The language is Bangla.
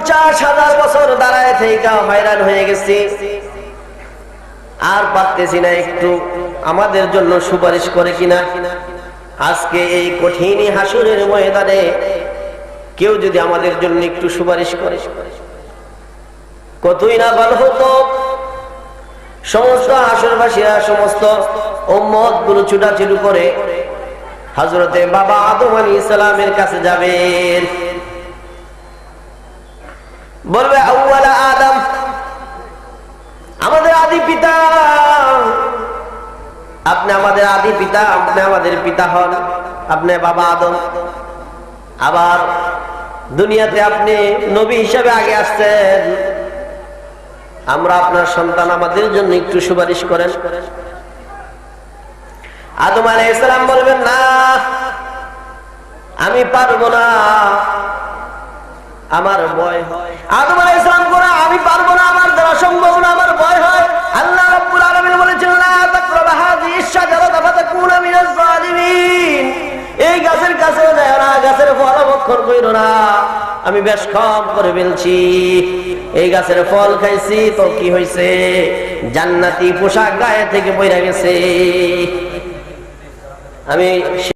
50,000 বছর দাঁড়ায় থেকে হয়রান হয়ে গেছি, আর পারতেছি না একটু আমাদের জন্য সুপারিশ করে কিনা। আজকে এই কঠিন হাসরের ময়দানে কেউ যদি আমাদের জন্য একটু সুপারিশ করে, কতই না ভালো হতো। সমস্ত হাসরবাসীরা সমস্ত উম্মত গুলো ছুটাছুটি করে হযরতে বাবা আদম আলাইহিস সালামের কাছে যাবেন, বলবে আউয়ালা আদম, আমাদের আদি পিতা, আপনি আমাদের আদি পিতা, আপনি আমাদের পিতা হন, আপনি বাবা আদম। আবার দুনিয়াতে আপনি নবী হিসেবে আগে আসছেন, আমরা আপনার সন্তান, আমাদের জন্য একটু সুপারিশ করেন। আদম আলাইহিস সালাম বলবেন, না আমি পারবো না, আমার ভয় হয়। আদম আলাইহিস সালাম বলেন, আমি পারবো না, আমার দ্বারা সম্ভব না, আমার ভয় হয়। আল্লাহ রাব্বুল আলামিন বলেছেন, লা তাকরাবু হাযিহিশ শাজারাতা ফাতাকুনা মিনাজ জালিমিন, এই গাছের কাছে যাও না, গাছের ফল ভক্ষণ কইরো না, আমি বেশ কম করে ফেলছি। এই গাছের ফল খাইছি তো কি হইছে, জান্নাতি পোশাক গায়ে থেকে পয়রা গেছে। আমি